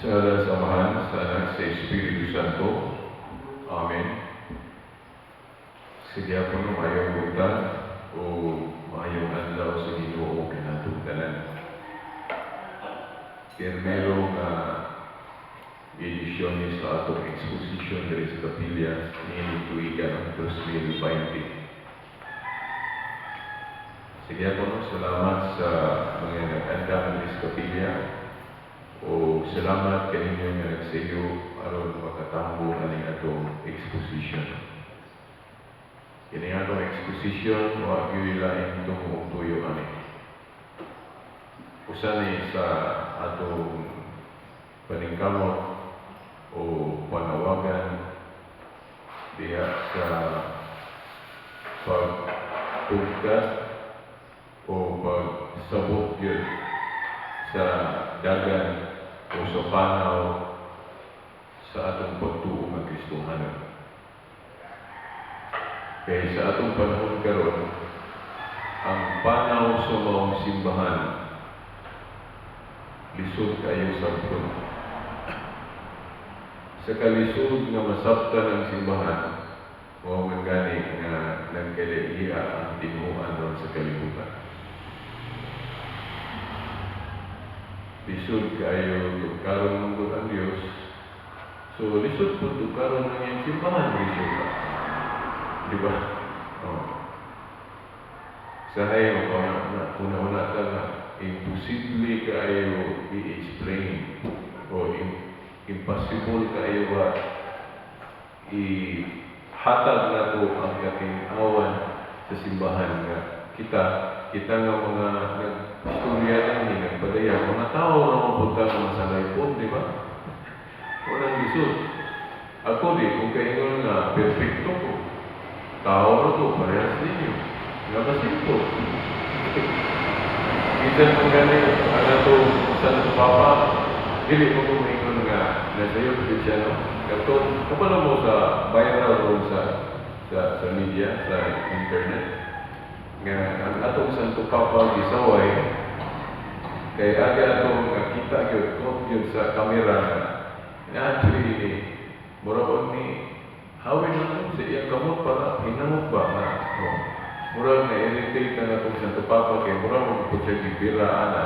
Sa samahan sa Anak sa Espiritu Santo. Amen. Sige ako ng mayong utang o mayong adlaw sa Ginoo kinatong tanan. Pirmero nga edisyon ni sa atong exposition diri sa kapilya ni tuiga 2020. Sige ako ng salamat sa mga nag-andam ni sa kapilya o salamat kaninyo nga nagsayo aron makatambo aning atong exposition. Kini atong exposition wa gyud lain tungod tuyo ani. Usa ni sa atong paningkamot o panawagan diha sa pagtugkad o pagsabot yun sa dagan o sa panaw sa atong pagtuo ng Kristohanon. Kaya sa atong panahon karon, ang panaw sa maong simbahan lisod kayo sa pun. Sa kalisod nga masabtan ang simbahan, mao man gani nga nagkalahiya ang tinuan ron sa kalibutan. Lisod kayo karon ng ang Diyos. So, lisod po karon ng iyong simbahan, lisod ka. Diba? Oh. Sa hayo, una-una ka na, imposible kayo i-explain o impossible kayo ba ihatag na po ang kating-awan sa simbahan nga kita nga mga nag-istorya lang ni nagpadaya, mga tao na mapunta ng sanay po, di ba? Walang lisod. Ako di, kung kaingon nga, perfecto ko. Tao na to, parehas ninyo. Nga ba simple? Minsan kung gani, to, sa Papa, hindi mo kumingon nga, nasa iyo, Cristiano. Kapag kapala mo sa viral o sa media, sa internet, nga ang atong Santo Papa gisaway kay aga atong nakita gyud sa kamera nga actually ni murag ni hawin na sa iyang kamot para hinamot ba na murag na irritate na atong Santo Papa kay murag mo po siya gibira ana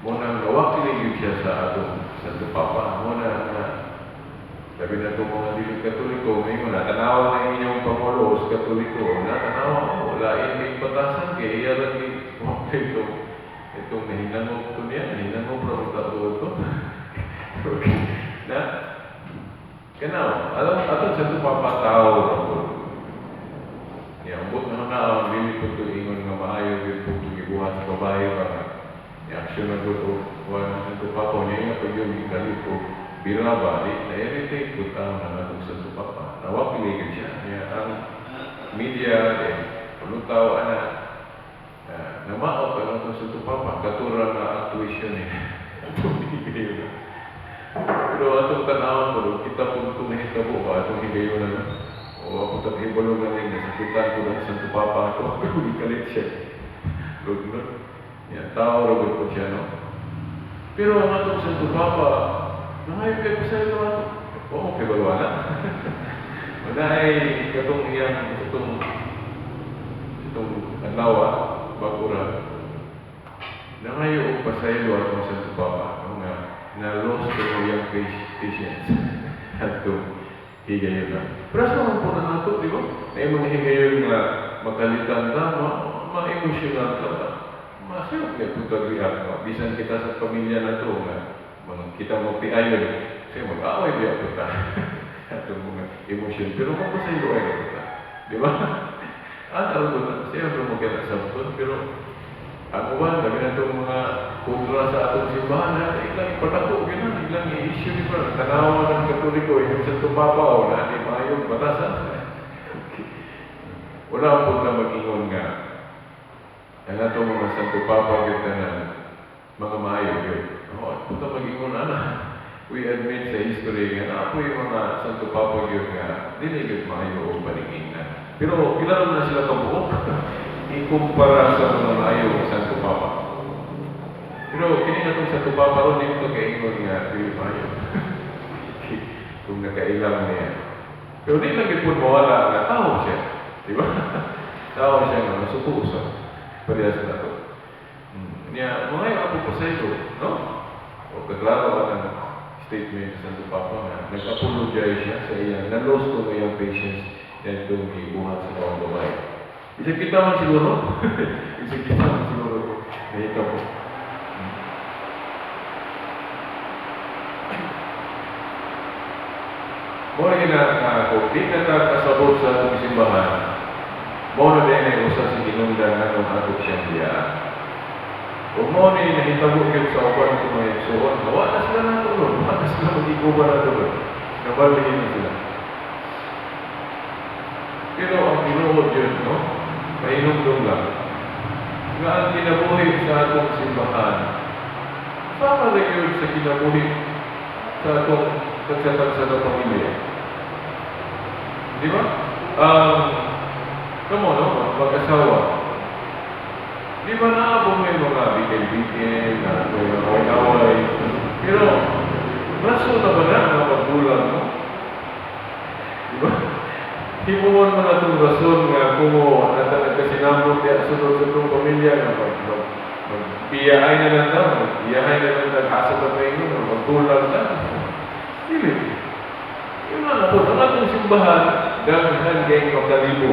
muna nawakili gyud siya sa atong Santo Papa muna na sabi na itong mga dilig Katoliko, ngayon natanawa na inyong Pangulo sa Katoliko, natanawa mo, lain may batasan, kaya iyaran itong nahinangog ko niya, nahinangog na ang tao ito. Okay. Na, kanaw, alam sa ito papatao ako. Ambot na ang lili po ito ingon nga maayo, yun po ito gibuhat sa babae, i-action na ito, sa ito papo niya, nga ito yung ikaliko, bila ba, na-irritate ko ang nanatong Santo Papa. Nawapiligid siya. Ang media, palutaw, namaot ang nanatong Santo Papa. Katura na actuation Pero atong tanawan ko, kita po itong nahitabo ba, atong higayon na o ako itong hibalong na rin, nasakitan ko ng Santo Papa, ako ikalit siya. Tao, ragod ko siya, no? Pero ang atong Santo Papa, nangayong kayo sa ito ato. Oo, kay Balwana. Wala ay katong iyang itong adlawa, bakura. Nangayong pasaylo ato sa ito Papa. Nga, na-lost ko iyang patience. At itong higayon na. Pero sa mga po na nato, di ba? Na yung mga higayon na makalitan na, ma-emotional ka na. Masayok niya ito taglihat. Bisan kita sa pamilya na ito, kita magpiayon, kasi mag-aaway biya po tayo. Itong mga emosyon. Pero mapasaylo ay po tayo. Di ba? Araw ko na, siyempre magkita sa buton, pero ang uwan, kami na itong mga kudra sa atong simbahan, ilang ipatako, ilang i-issue, di ba? Tanawa ng Katoliko, yung Santo Papa, o na, di mayong batasan. Wala po na mag-ingon nga. Ang atong mga Santo Papa, kita na mga maayo, yun. Punta mag-ingon na. We admit sa history nga ako yung mga Santo Papa yun nga dili maayo o paningin na. Pero kilala na sila kabuok ikumpara sa mga maayo ng Santo Papa. Pero kini na itong sa tupaparon dito kay ingon nga dili maayo. Kung nakailang niya. Pero di lagi po mawala na tao siya. Di ba? Tao siya nga masuko sa parehas na ito. Niya, mga yung apo pa sa ito, no? O kaklaro ka ng statement sa Santo Papa nga, nag-apologize siya sa iyang, na-lost ko iyang patience na itong ibuhat sa mga babae. Isang kita man siguro, isang kita man siguro, nahita po. Muna na kung di na kasabot sa atong simbahan, muna din ay usa sa ginungdan atong atong siyang biyaan. Kung muna ay nahitabo yun sa upan ng mga igsoon, wala sila na tulog, wala sila mag-iguba na tulog. Nabalihin na sila. Pero ang tinuod yun, no? Mainumdum lang. Nga ang kinabuhi sa atong simbahan, sama na yun sa kinabuhi sa atong pagsatagsa ng pamilya. Di ba? Kamo, no? Mag-asawa. Di ba naabong may mga bikin-bikin, na may mga away-away. Pero, raso na ba na magbulang, no? Di ba? Himuon mo na itong rason nga kung nagkasinambot niya sunod sa itong pamilya na magbiyahay na lang na, magbiyahay na lang naghasa na kayo, magbulang na. Dili. Yun na po, ang atong simbahan, daghan kayong magkalibo.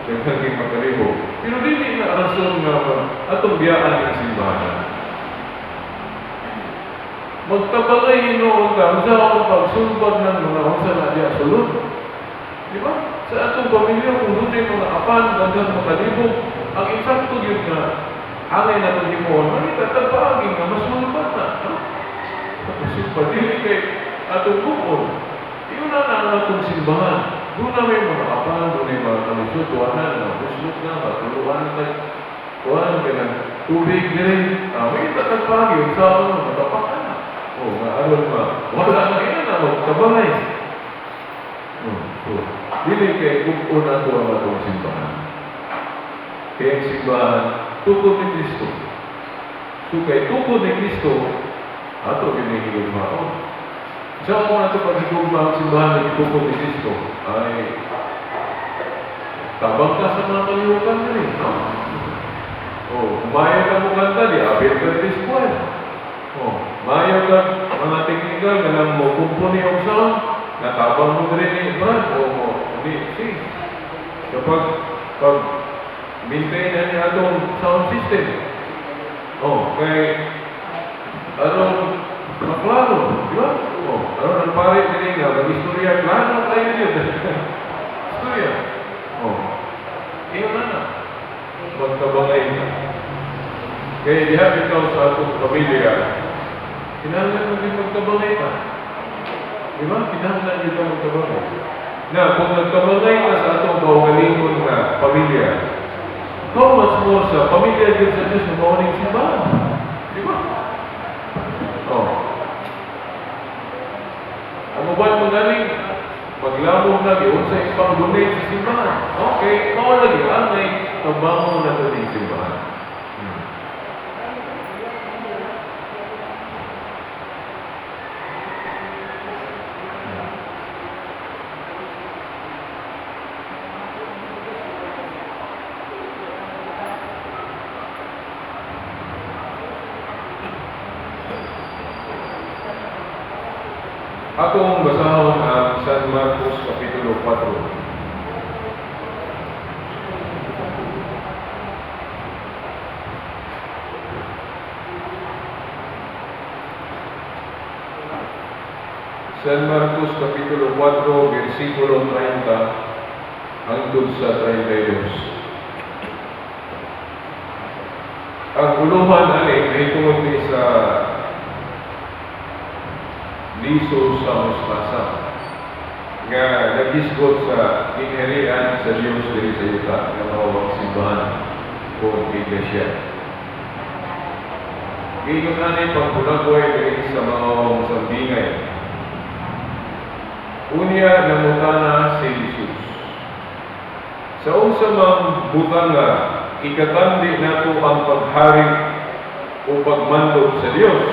Daghan kayong magkalibo. Pero dili na rason nga atong biyaan ng simbahan. Magtabalay hinoon ka, sa akong pagsulbad ng mga unsa na diya sulod. Di ba? Sa atong pamilya, kung doon ay mga apan, daghan makalibo, ang eksakto yun nga, hangay na itong himoon, manita, tagpaagin nga, mas malupat na. Masulbad, dili kay atong bukod. Yun na ang atong simbahan. Doon na may mga apan, doon ay mga kalusot, tuwanan, mga puslot na, matuluan na tayo. Tuwanan ka ng tubig din. May itatagpagin sa mga matapakan na. O, nga aron ma. Wala na ina na, magtabalay. So, dili kay bukod na ito ang atong simbahan. Kaya ang simbahan, tukod ni Kristo. So, kay tukod ni Kristo, ato pinahigugmaon. Sa ako na ito paghigugma ang simbahan na itukod ni Kristo, ay tabang ka sa mga kalihukan na rin, no? Umayaw ka mo kanta, di abit ka Krispuan. Umayaw ka mga teknikal, na lang mo kumpuni yung sound, natabang mo rin ni Brad, hindi, see. Kapag maintain na niya itong sound system, kay maklaro, di ba? Ang pare din nga, mag-istorya, klaro tayo yun. Istorya. Iyon na. Magkabangay na. Kaya diha ikaw sa atong pamilya, kinahanglan mo din magkabangay ka. Di ba? Kinahanglan din ka magkabangay. Na, kung nagkabangay ka sa atong kaugalingon na pamilya, how much more sa pamilya din sa Diyos na mawaling simbahan? Di ba? Ang uban mo galing, maglamong lagi, sa ipang donate sa simbahan. Okay, mao lagi, angay, tabamo na ito ng simbahan. Atong basahon ang San Marcos Kapitulo 4. San Marcos Kapitulo 4, versikulo 30 hangtod sa 32. Ang uluhan ani mahitungod ni sa liso sa mustasa nga nagisgot sa inherian sa Diyos diri sa yuta nga mawag simbahan o iglesia. Gigon ani pagbunagoy diri sa mga sambingay. Unya namutana si Jesus. Sa unsa mang butanga ikatandi nato ang paghari o pagmandog sa Dios.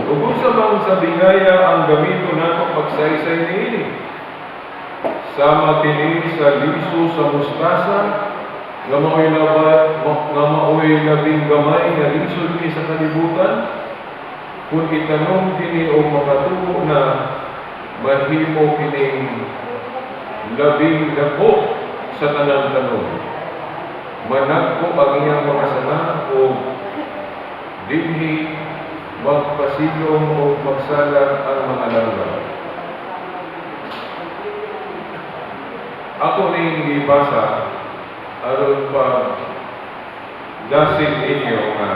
Ug unsa man sa bingaya ang gamito nato pagsaysay niini. Sama kini sa liso sa mustasa nga mao'y labing gamay nga lisod ni sa kalibutan. Kung itanong kini o makatuo na mahimo kining labing dako sa tanang tanong. Managko ang iyang mga sana o dinhi magpasilong o magsalag ang mga langlaw. Ako ning ibasa aron pa dasig ninyo nga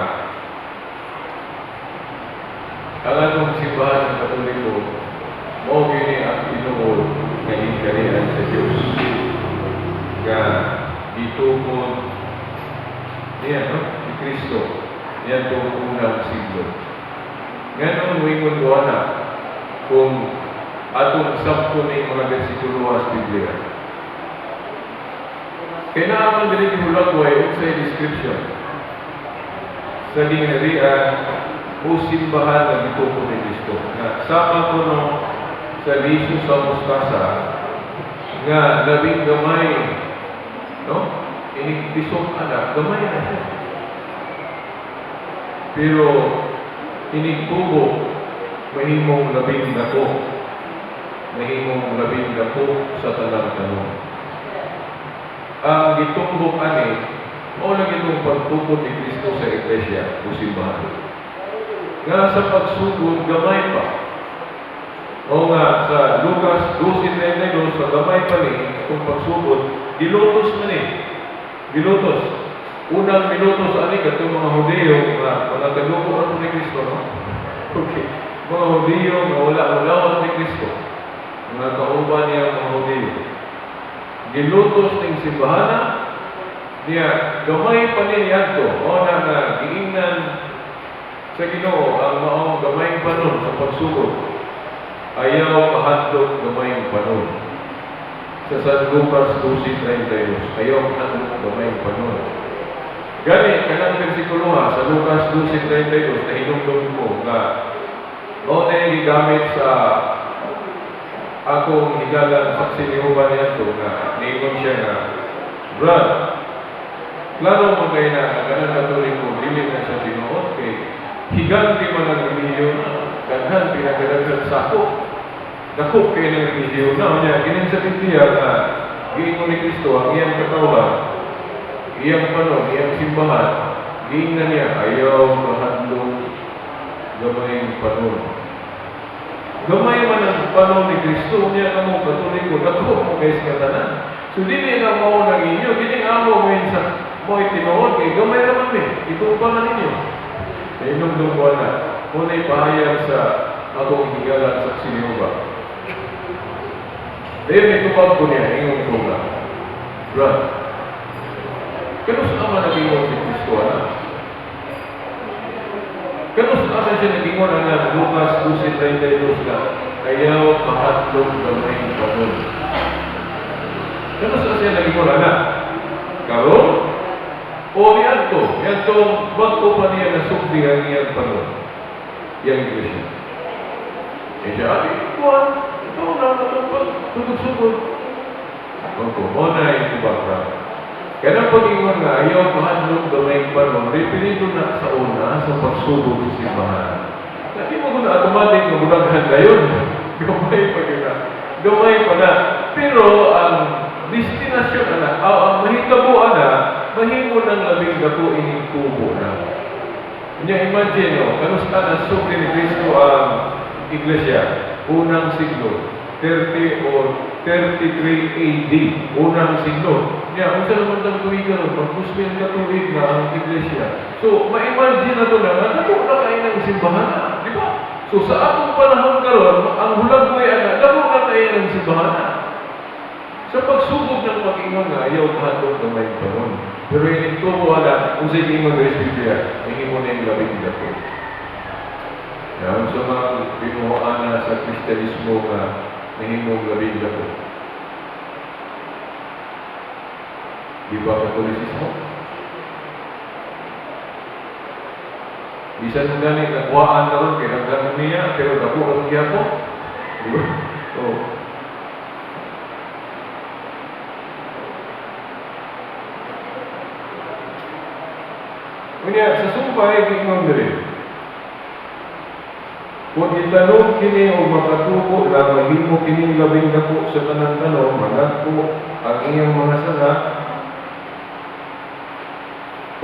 ang atong simbahan ng Katoliko mao gini ang tinuod nga hingkarihan sa Dios nga gitukod niya ni Kristo niya itong unang siglo. Ngayon moingon ko na kung atong sakto ni mga bersikulo sa Biblia. Kailangan dili gihulagway sa description sa gingharian o simbahan na gitukod ni Kristo. Na sama ko no sa liso sa mustasa nga labing gamay, no? Inisok anak, gamay na siya. Pero inigtubo, mahimong labing dako, mahimong labing dako sa tanang tanong. Ang gitumbok ani, o lang itong pagtukod ni Kristo sa Iglesia o simbahan. Nga sa pagsugod, gamay pa. O nga, sa Lucas 12:32, sa gamay pa ni, itong pagsugod, dilutos na ni. Dilutos. Unang minutos ani, katong mga Hudeo, mga kadugo na ni Kristo, no? Okay. Mga Hudeo, nga wala ni Kristo. Mga kauban niya mga Hudeo. Dilutos ng simbahan niya, gamay pa niya ito. O na giingnan sa Ginoo ang maong gamayng panon sa pagsugod. Ayaw mahadlok gamayng panon. Sa San Lucas 12:32, ayaw mahadlok gamayng panon. Gani, kanang bersikulo sa Lucas 12:32, na hinungdong ko nga o na gigamit sa akong higalang saksi ni Jehovah niya ito na niingon siya nga, Brad, klaro mo kayo na kanang Katoliko, dili na siya tinuod kay higang di man ang relihiyon na kanhan pinagdadagdag sako. Dakop kayo ng relihiyon na niya. Gining sa Biblia na giingon ni Kristo ang iyang katawan, iyang panon, iyang simbahan, giingnan niya, ayaw mahadlong gamayng panon. Gamay man ang panon ni Kristo niya kamo Katoliko, dakop mo kayo sa katanan. So dili na mo nang inyo, dili nga mo sa mo itinuod kay gamay naman ito pa na ninyo. Inumdum ko na, muna'y pahayag sa akong higalang saksi ni Jehovah. Dahil may tupag ko niya, ingon ko na, Brad, kanus naman nag-ingon si Kristo, anak? Kanus naman siya nag-ingon, anak, Lucas 12:32 na, ayaw mahadlong gamayng panon. Kanus na siya nag-ingon, anak? Karon? O yanto, bago pa niya nasukdi ang iyang panon, iyang iglesia. E siya, ito na tutug-sugod. Mo na ito ba? Kaya na pag-ingon nga, ayaw mahadlong gamayng panon, repilido na sa una sa pagsugod sa simbahan. Hindi mo na automatic na bunaghan na yun. Gamay pa yun na. Gamay pa na. Pero ang destinasyon na, ang mahitabuan na, mahimo ng labing dako ining tubo na. Kanya imagine nyo, kanusta na sukli ni Kristo ang iglesia, unang siglo, 30 or 33 AD, unang siglo. Kaya, kung saan naman ang tuwig ka ron, mag-Muslim ka tuwig na ang iglesia. So, ma-imagine na ito na dako na kayo ng simbahan na, di ba? So, sa atong panahon karon, ang hulagway na, dako na kayo ng simbahan na. Sa pagsubok ng pag-ingon nga, ayaw kahadlong gamay panon. Pero yung ito mo wala, kung sa ingon ng Biblia, hindi mo na yung labing dako. Yan, sa mga pinuhaan na sa Kristyanismo nga, nahimong labing dako. Di ba Katolisismo? Bisan mo gani nagwaan na ron, kaya nagdaman niya, pero dako ang giyapo. Diba? So, kunya, sa sumpay, gingon diri. Kung itanong kini o makatuko na mahimo kining labing dako sa tanang tanong, managko ang iyang mga sala,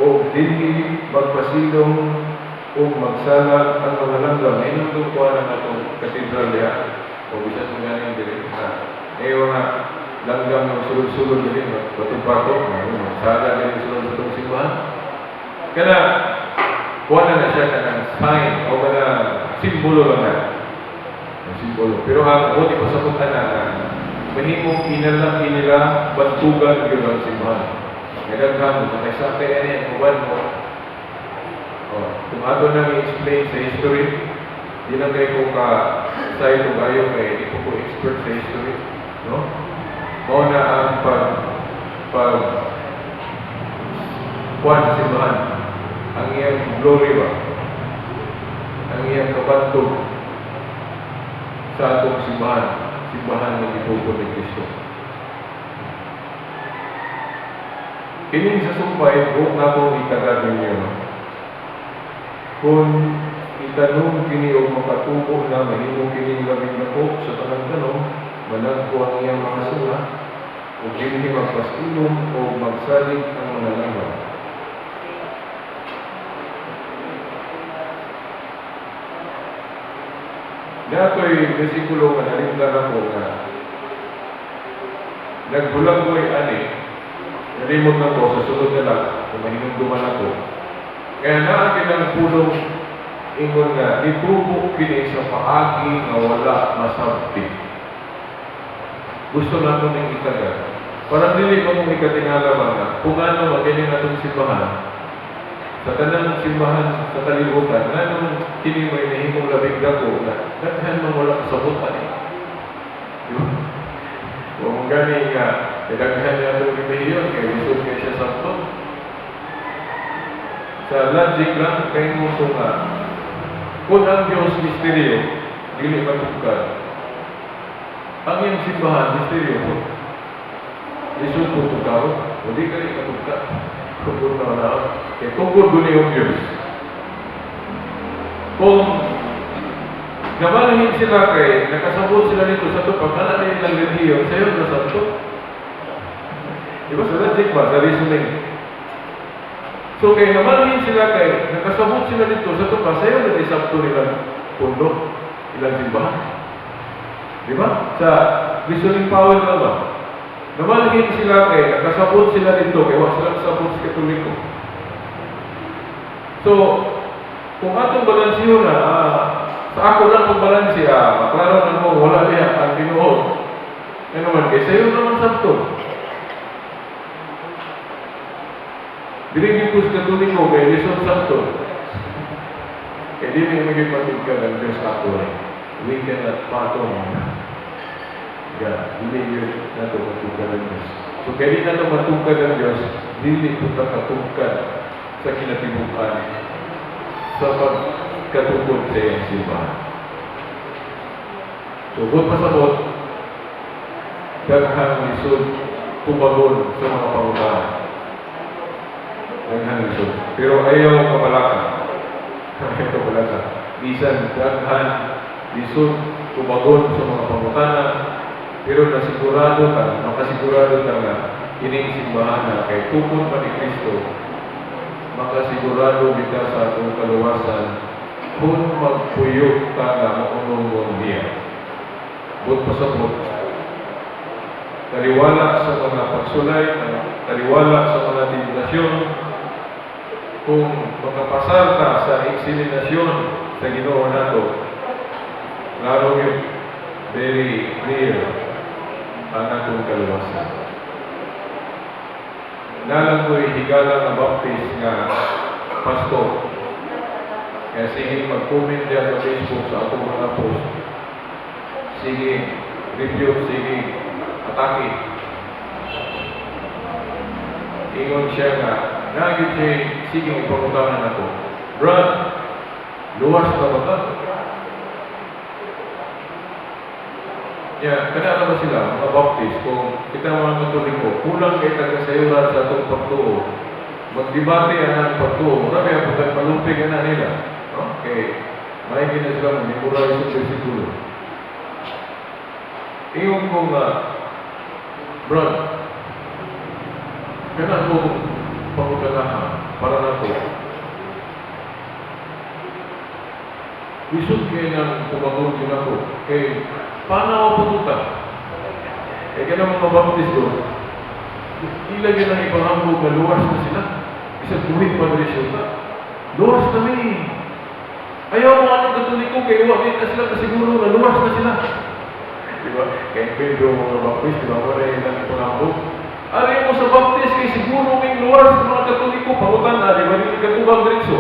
o dili magpasilong o magsala ang mga langgam. Inundong ko na itong katedral niya, o bisan mo ganing diri. Mga langgam ng sulod-sulod diri, patong-patong, magsala din sulod sa itong simbahan. Kaya, kuha na siya ng sign o na simbolo lang na. Simbolo. Pero ang buti pa sa punta na, mahimong inalang inila bantugan yun ang simbahan. Nagagam mo, sakay-sakay na yan, kuwan mo. Kung ato nang i-explain sa history, di lang kayo kung ka-style kung kayo kay di po expert sa history. No? Mao na ang kuwan sa simbahan. Ang iyang glory ba? Ang iyang kabantog sa atong simbahan ng ipupo ni Kristo. Kining sa sumpay, huwag na akong itagad ninyo. Kung itanong kini o makatuko na mahimong kining labing dako sa tanong-tanong, managko ang iyang mga sala, o hindi magpasilong o magsalig ang mga langgam. Nato'y versikulo nga nalimdan ako nga nagbulang-buhay ani, nalimot na ko sa sunod na lang, kung mahinunduman ako. Kaya naakin ang pulong ingon nga, itubo kini sa paagi nga wala masabti. Gusto na ito ng itaga. Parang dili ko mong ikatingalaman na kung ano magaling na itong simbahan, sa tanang simbahan sa kalibutan, anong kini may nahimong labing dako na daghan mang wala kasabutan eh. Diba? Kung gani nga, daghan niya itong relihiyon, kaya lisod kaya siya sakto. Sa logic lang, kayo mo ito nga, kung ang Diyos misteryo, dili matugkad. Ang iyong simbahan, misteryo po. Lisod po tugkaw, hindi ka rin matugkad. Kung na kaya tungkol guni yung Diyos. Kung namanahin sila kay, nakasabot sila nito sa ito, pagkala na ilang relihiyon, sa'yo na sa ito. Diba sa logic ba? Sa reasoning. So kaya namanahin sila kay, nakasabot sila nito sa ito, sa'yo na isakto nilang pundo, ilang simbahan. Diba? Sa reasoning power na ba? Namanahin sila kay, nakasabot sila dito, kaya wala silang sabot sa Katoliko. So, kung atong balansiyo na, sa ako lang kung balansiya, maklaro na mo, wala niya ang tinuod. Ano man, kaya sa'yo naman sabto. Diligin ko sa Katoliko, kaya lisod sabto. Kaya di rin maging matigkan ng Diyos ako eh. We cannot patong. Hindi yun na ito matugkad ng Diyos. So, kaya di na ito matugkad ng Diyos, dili ito katugkad sa kinatibukan sa pagkatugkod sa iyong simbahan. So, kung pasabot, daghang lisod tumagon sa mga pangunahan. Daghang lisod. Pero ayaw kabalaka. Ayaw kabalaka. Bisan, daghang lisod tumagon sa mga pangunahan. Pero nasigurado ka, makasigurado ka nga, ining simbahan na kay tukod pa ni Kristo, makasigurado kita sa atong kaluwasan kung magpuyok ka na maunong niya. But pasabot, taliwala sa mga pagsulay, taliwala sa mga denominasyon, kung makapasar ka sa eksiminasyon sa Ginoo nato, laro yun, very clear ang atong kaluwasan. Nalang ko'y higala na baptist nga pastor. Kaya sige mag-comment diyan sa Facebook sa atong mga post. Sige review, sige atake. Ingon siya nga, nagit siya, sige magpamutangan ako. Brad, Luwas na bata. Kaya ba sila, mga baptist, kung kita mga Katoliko, kulang kay tagasayuran sa itong pagtuo, magdebate ang pagtuo, marami ang pagkat malumpig na nila. No? Okay, may na sila memorize sa versikulo. Iyon kong, Brad, kaya ko pangutanahan para na ko. Isod kayo ng kumagod din ako. Kaya, paano ako pumunta? Kaya ka mga baptist doon, ilagay ng ibang hambog na luwas na sila. Isang buhit pa na siya. Luwas na may. Ayaw mo anong Katoliko, kaya wala na sila kasiguro na luwas na sila. Diba? Kaya Pedro mga baptist, diba? Wala yung lang ibang hambog. Ari mo sa baptist, kaya siguro may luwas ng mga Katoliko, pangutan na, diba? Hindi ka tubang diretso.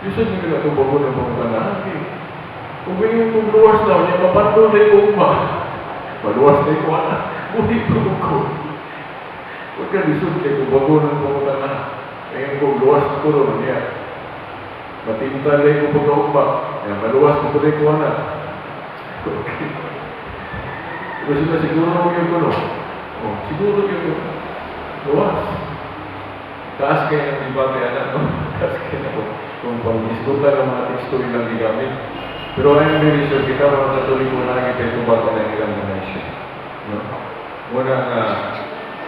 Isod nyo na itong bago ng pangutan na. Kung may yung luwas na, niya mapando na yung uma. Maluwas na yung anak. Buhay ko ko. Huwag ka lisod kayo kung bago ng pangutan na. Ngayon kung luwas na ko niya. Matinta na yung pagkaumba. Maluwas na ko na yung anak. Okay. Pero sila siguro yung kuno. Siguro yung luwas. Taas kayo ng debate anak. Taas kayo na po. Kung pang-iskutan ng mga teksto ilang gigamit. Pero I'm very sure kita mga Katoliko na nakikita itong bata na ilang donation. No? Muna nga,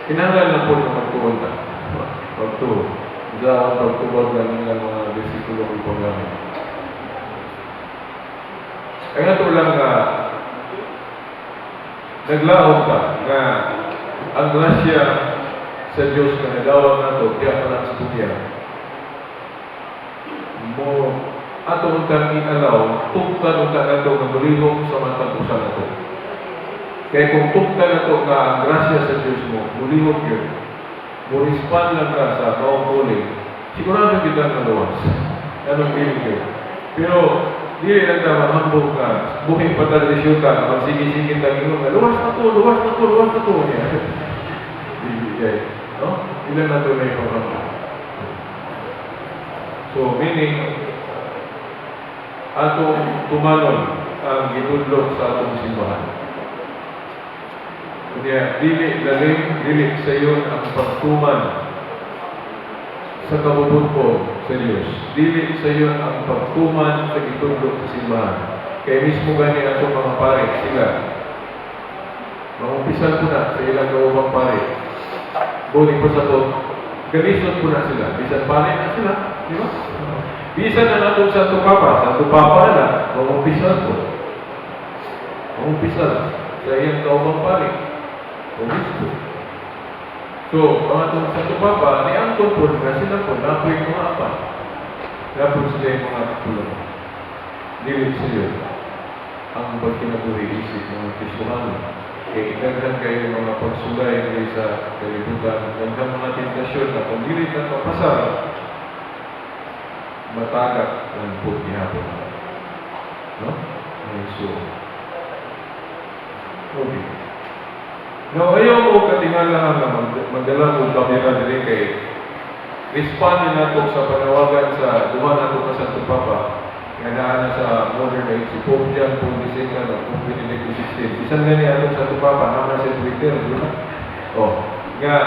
kinahanglan na po ng magtuunta. Pagtuo. Sa pagtubag ng ilang mga versikulo ng panggamit. Kaya ito lang naglaon ka na ang grasya sa Diyos na nagawag na ito, kaya pa lang sa dunya. Mo atong kang inalaw, tugtan ang kanato ng mulihok sa matag-usan na ito. Kaya kung tugtan na ito nga ang grasya sa Diyos mo, mulihok yun, murispan lang ka sa kaukuling, sigurado kita na luwas. Anong bilig yun? Pero, dili lang ka mahambog ka, buhay pa tradisyutan, magsigi-sigit ang inong, luwas na to, luwas na to, luwas na to. Bibigay. No? Ilan na ito na yung pangambog. So, meaning, atong tumanon ang gitudlok sa atong simbahan. Kaya, dili lalim, dili sa iyo ang pagtuman sa kabubutko sa Diyos. Dili sa iyo ang pagtuman sa gitudlok sa simbahan. Kaya mismo gani atong mga pare, sila. Mangumpisan ko na sa ilang gawang pare. Buling pa sa to, ganisod ko na sila. Bisan pare na sila. Di ba? Bisan na natong Santo Papa na lang, mangumpisan ko. Mangumpisan sa iyang gawang pare. Obispo. So, ang atong Santo Papa, niangkon po na sila po, napoy mga apa. Napoy sila yung mga tulong. Dili sila ang pagkinabuhi isip ng Kristohano. Kaya idaghan kayo mga pagsulay sa kalibutan, idaghan mga tentasyon na kung dili na papasar, matagak ng po ihapon. No? So, okay. Now, ayaw mo katingalahan na magdala mo kamera din kay respond na ito sa panawagan sa duman na ito ka Santo Papa nga naan sa modern age si Pope John Paul II na Pope Benedict XVI. Isang gani atong Santo Papa naman sa Twitter. Nga,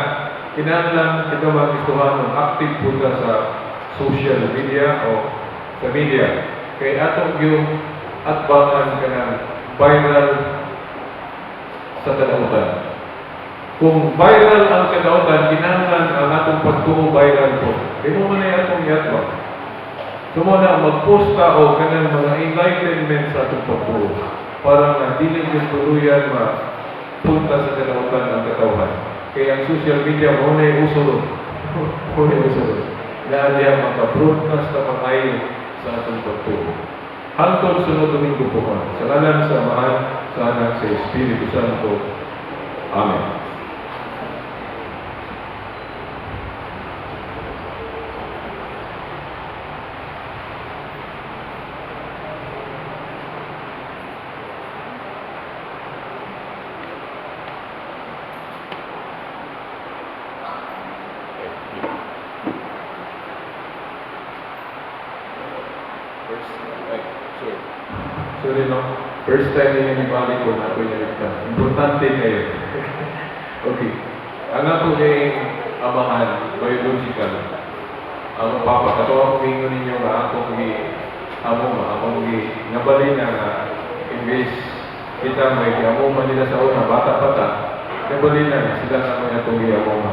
kinahanglan ito mga Kristohano, active po ka sa social media o sa media. Kaya atong yung atbangan ka ng viral sa kadautan. Kung viral ang kadautan, kinahanglan ang atong pagtuo viral po. Ito mo na yung atong yatwag. Sumuna, magposta o kanang mga enlightenment sa atong pagtuo para na dili yung tuluyan mapunta sa kadautan ang katawhan. Kaya ang social media mo na yung usulod. Mo na yung usulod. Na niya maka-broadcast na pang-ayon sa atong pagtuo. Hangtod sunod Domingo po ka. Sa ngalan sa Mahal, sa Anak, sa Espiritu Santo. Amen. din, no? First time niya ibalik ko na ako niligtas. Importante kayo. Okay. Ang ako kay amahan, biological. Ang papa, kato ang mingo ninyo nga akong akong nabali na nga imbes kita may amuma nila sa una, bata-bata, nabali na sila na may atong amuma.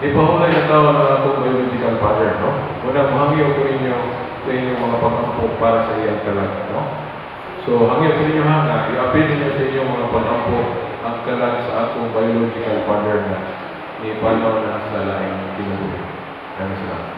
Di pa hulay na tao na akong biological father, no? Una, mahangyo ko ninyo sa inyong mga pag-ampok para sa iyang kalag, no? So, hangyo ko ninyo hanga, i-appeal ninyo sa inyong mga pag-ampok ang kalag sa akong biological father na ni Panaw na sa laing kinubuhi. Kami salamat.